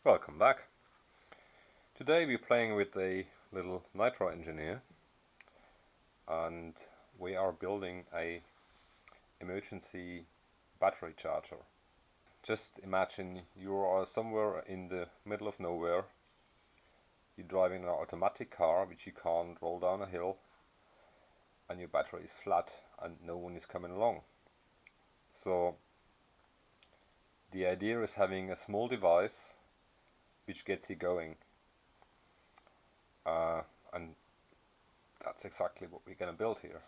Welcome back. Today we're playing with a little Nitro engine here, and we are building a emergency battery charger. Just imagine you are somewhere in the middle of nowhere. You're driving an automatic car which you can't roll down a hill, and your battery is flat and no one is coming along. So the idea is having a small device which gets you going, and that's exactly what we're going to build here.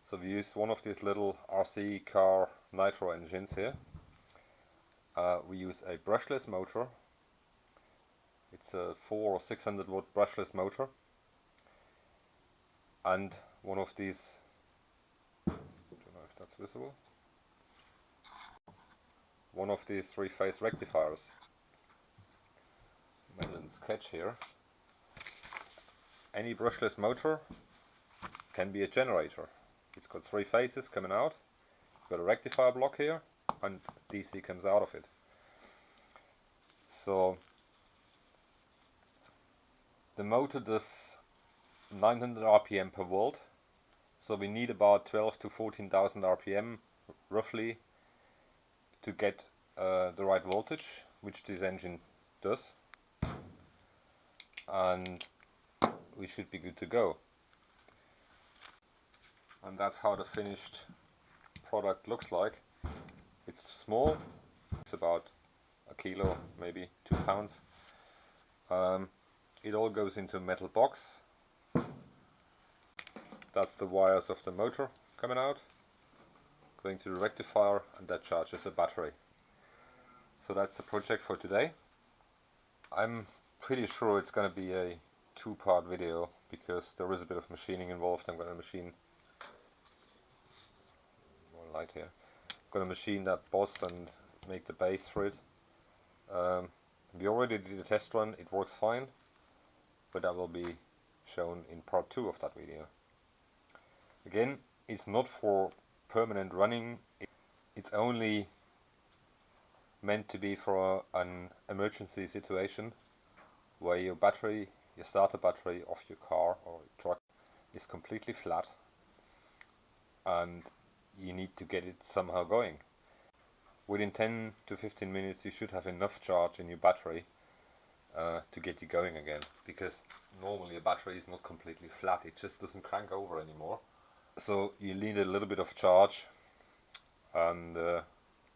So we used one of these little RC car Nitro engines here. We use a brushless motor. It's a 400 or 600 watt brushless motor, and one of these, I don't know if that's visible, one of these three-phase rectifiers. Made a little sketch here. Any brushless motor can be a generator. It's got three phases coming out. Got a rectifier block here, and DC comes out of it. So the motor does 900 RPM per volt. So we need about 12 to 14,000 RPM roughly to get the right voltage, which this engine does. And we should be good to go. And that's how the finished product looks like. It's small, it's about a kilo, maybe 2 pounds. It all goes into a metal box. That's the wires of the motor coming out, going to the rectifier, and that charges a battery. So that's the project for today. I'm pretty sure it's going to be a two-part video because there is a bit of machining involved. I'm going to machine more light here. I'm going to machine that boss and make the base for it. We already did a test run, it works fine, but that will be shown in part 2 of that video. Again, it's not for permanent running, it's only meant to be for an emergency situation where your battery, your starter battery of your car or truck is completely flat and you need to get it somehow going. Within 10 to 15 minutes you should have enough charge in your battery to get you going again, because normally a battery is not completely flat, it just doesn't crank over anymore. So you need a little bit of charge, and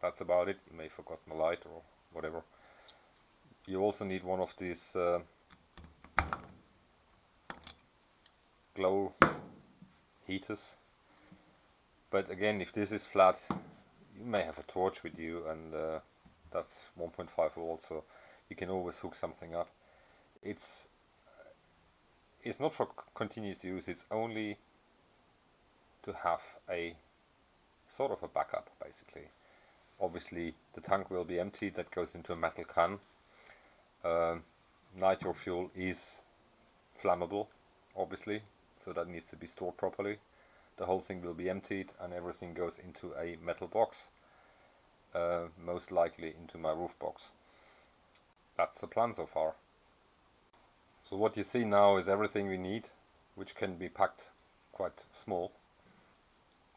that's about it. You may have forgotten the light or whatever. You also need one of these glow heaters, but again, if this is flat, you may have a torch with you, and that's 1.5 volts, so you can always hook something up. It's not for continuous use, it's only to have a sort of a backup, basically. Obviously the tank will be empty, that goes into a metal can. Nitro fuel is flammable, obviously, so that needs to be stored properly. The whole thing will be emptied and everything goes into a metal box, most likely into my roof box. That's the plan so far. So what you see now is everything we need, which can be packed quite small.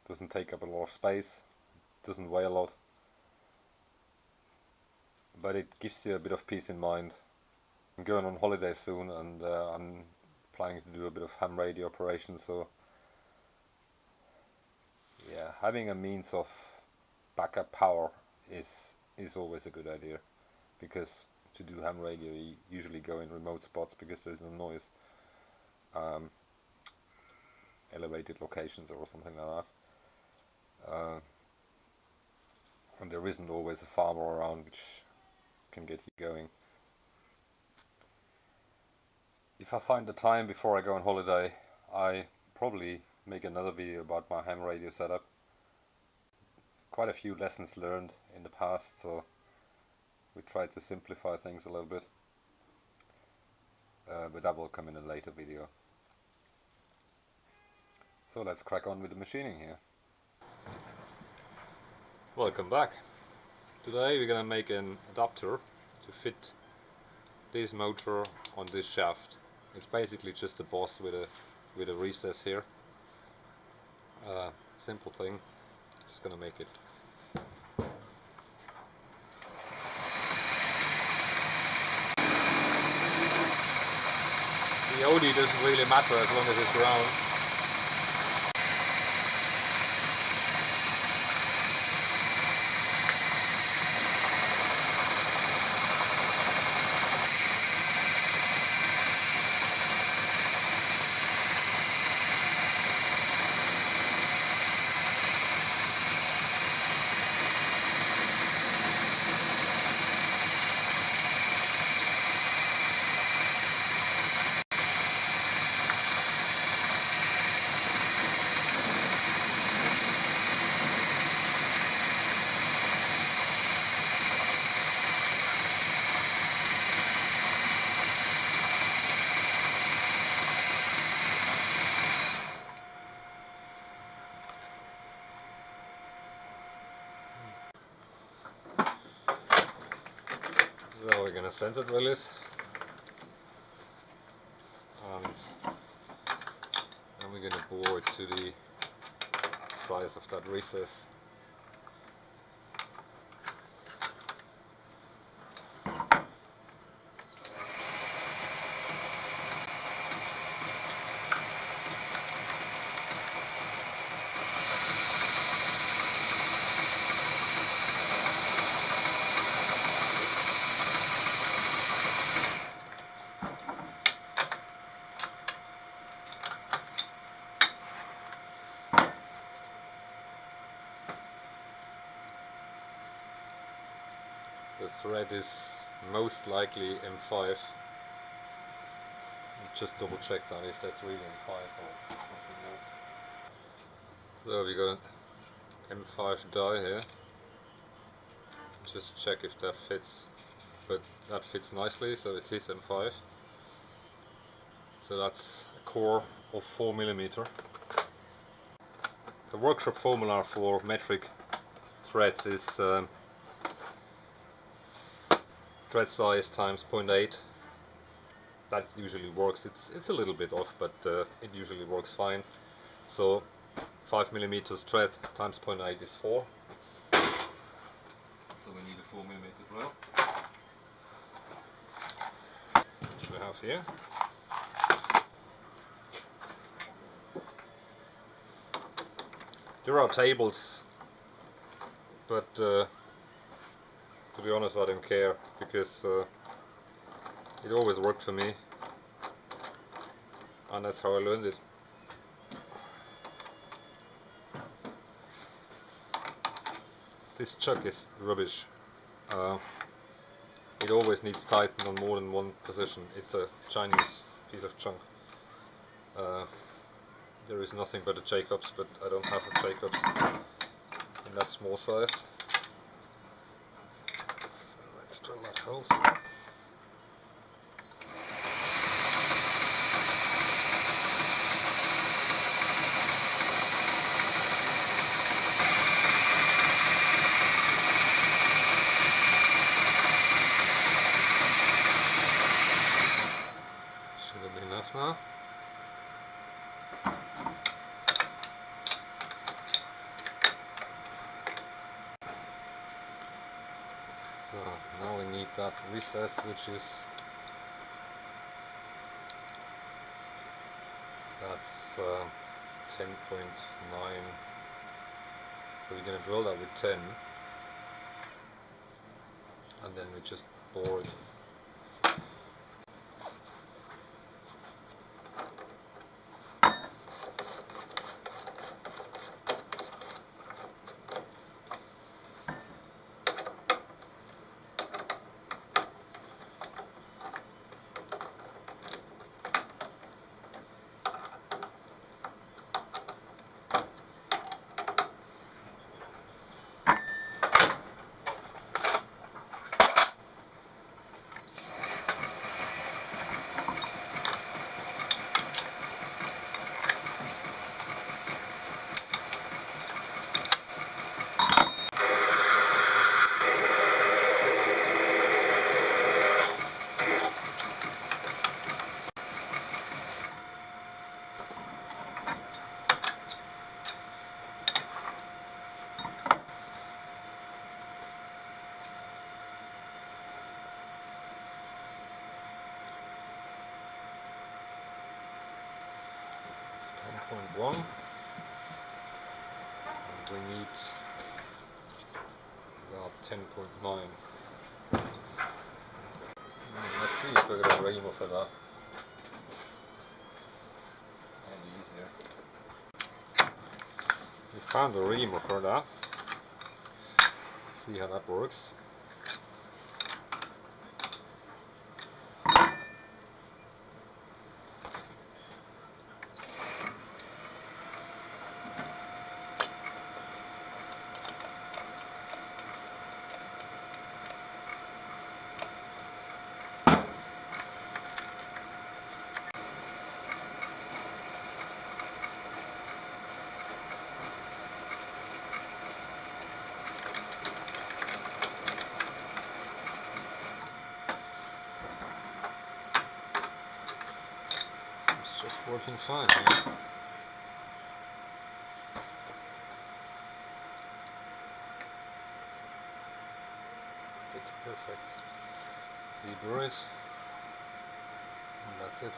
Doesn't take up a lot of space, doesn't weigh a lot, but it gives you a bit of peace in mind. I'm going on holiday soon, and I'm planning to do a bit of ham radio operation, so yeah, having a means of backup power is always a good idea, because to do ham radio you usually go in remote spots because there's no noise, elevated locations or something like that. And there isn't always a farmer around which can get you going. If I find the time before I go on holiday, I probably make another video about my ham radio setup. Quite a few lessons learned in the past, so we try to simplify things a little bit, but that will come in a later video. So let's crack on with the machining here. Welcome back. Today we're going to make an adapter to fit this motor on this shaft. It's basically just a boss with a recess here. Simple thing. Just gonna make it. The OD doesn't really matter as long as it's round. So we're gonna center drill it, and then we're gonna bore it to the size of that recess. The thread is most likely M5. Just double check that if that's really M5 or something else. So we got an M5 die here. Just check if that fits, but that fits nicely, so it is M5. So that's a core of 4mm. The workshop formula for metric threads is thread size times 0.8. That usually works. It's a little bit off, but it usually works fine. So 5mm thread times 0.8 is 4. So we need a 4mm drill, which we have here. There are tables, but to be honest I don't care, because it always worked for me, and that's how I learned it. This chuck is rubbish. It always needs tightened on more than one position. It's a Chinese piece of junk. There is nothing but a Jacobs, but I don't have a Jacobs in that small size. So let's drill that hole. Should have been enough now. So now we need that recess, which is that's 10.9. So we're going to drill that with 10, and then we just bore it. 8.1 and we need about 10.9. Let's see if we get a reamer for that. Maybe easier. We found a reamer for that. See how that works. Just working fine, yeah? It's perfect. Deburr it, and that's it.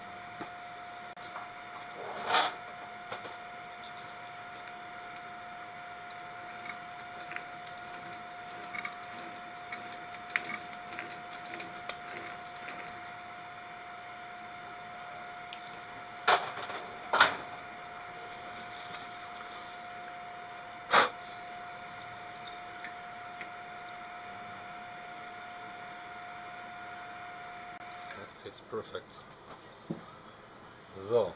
Fits perfect. So,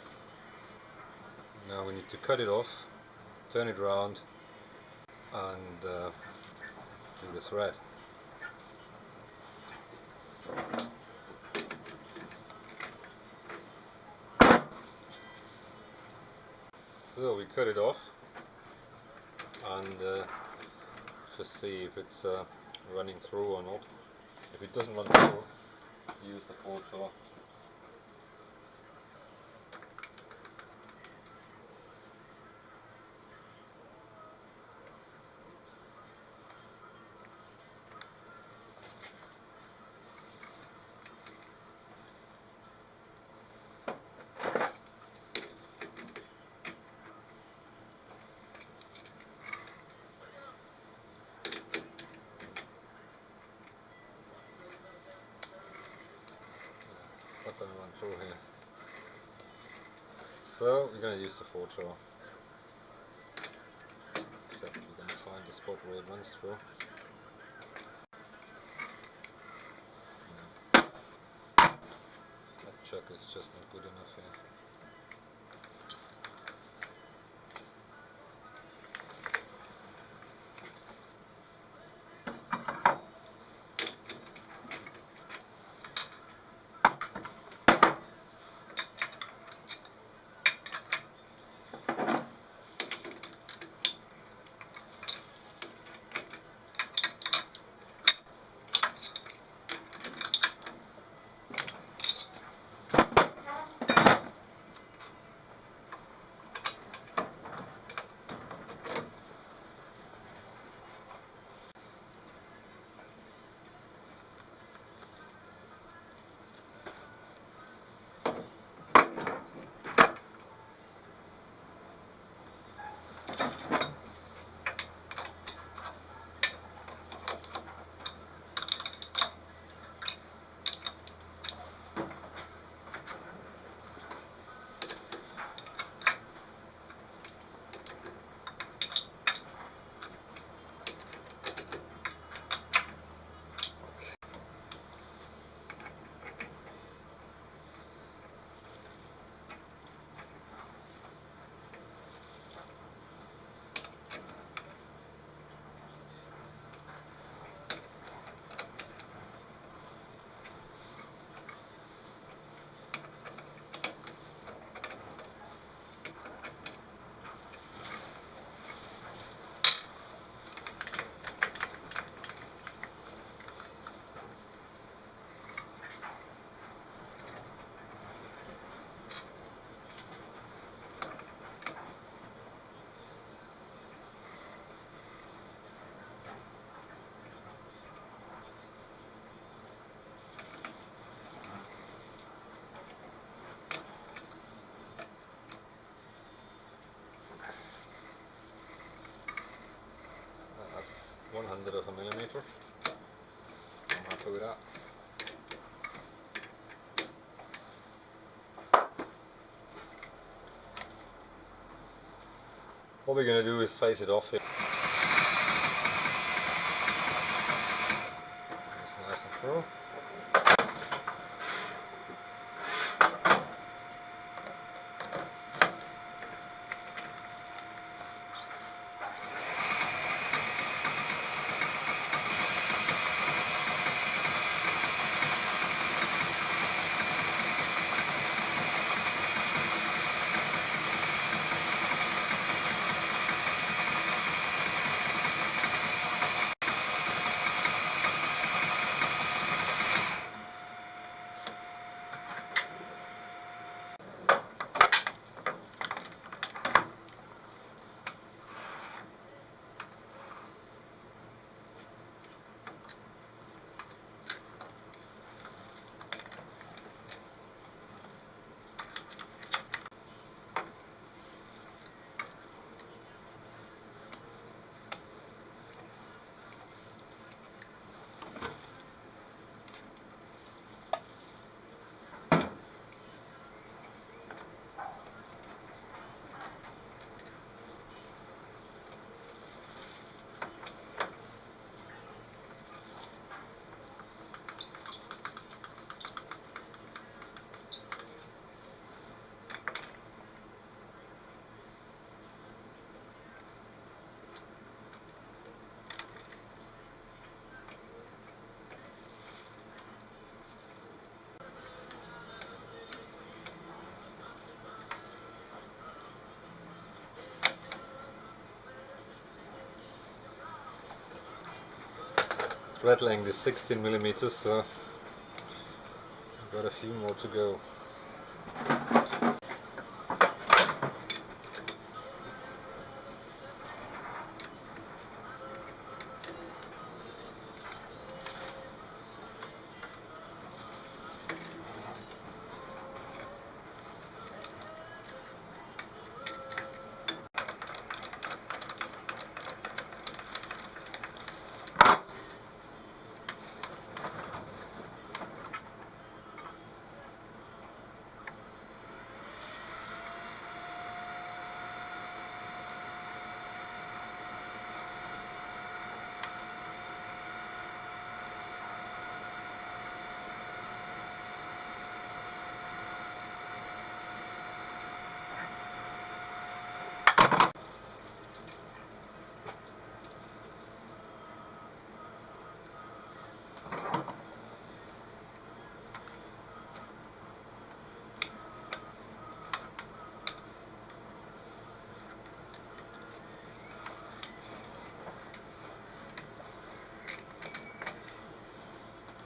now we need to cut it off, turn it around and do the thread. So we cut it off and just see if it's running through or not. If it doesn't run through, use the forge. Not going to run through here. So we're going to use the forge saw. Except we're going to find the spot where it runs through. That chuck is just not good enough here. 100 of a millimeter. I'm happy with that. What we're going to do is face it off here. It's nice and through. Thread length is 16 millimeters, so I've got a few more to go.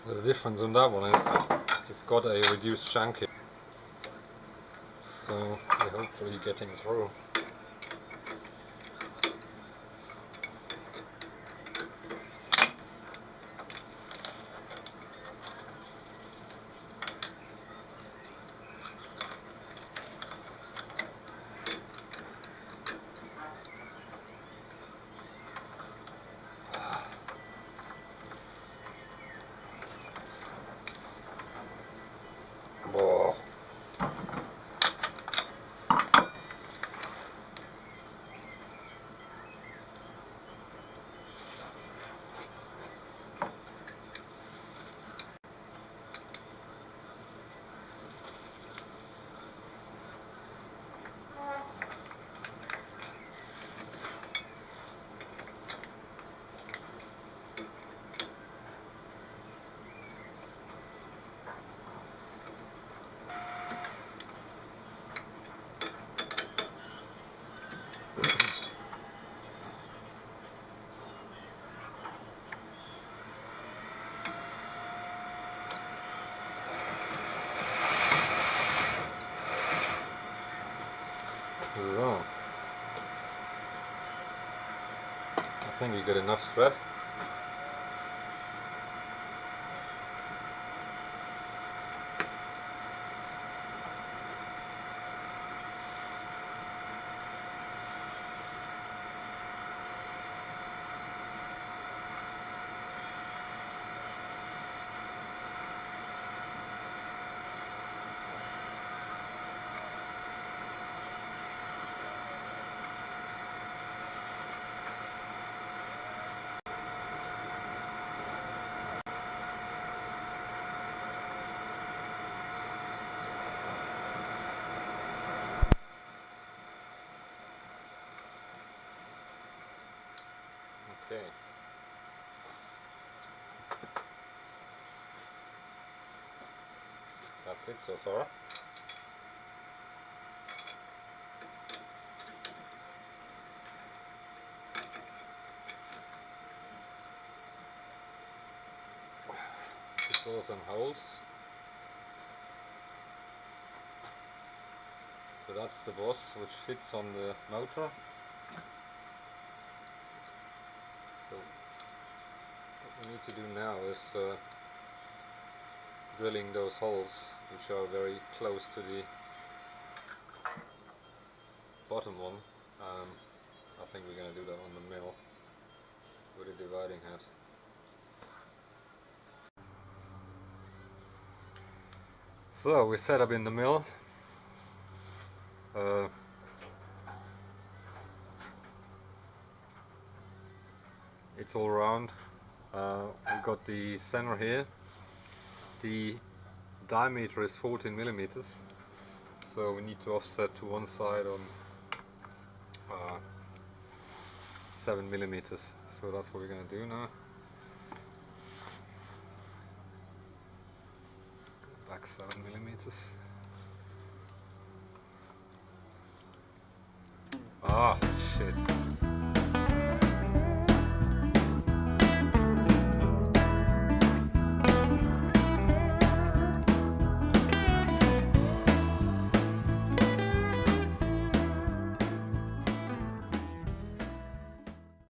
The difference on that one is it's got a reduced shank, so we're hopefully getting through. Whoa. So, I think you got enough thread. that's it so far. Drill some holes. So that's the boss which fits on the motor. So what we need to do now is drilling those holes which are very close to the bottom one. I think we're going to do that on the mill with a dividing head. So we set up in the mill. It's all round. We got the center here. The diameter is 14 millimeters, so we need to offset to one side on 7 millimeters. So that's what we're going to do now. Back 7 millimeters. Ah, shit.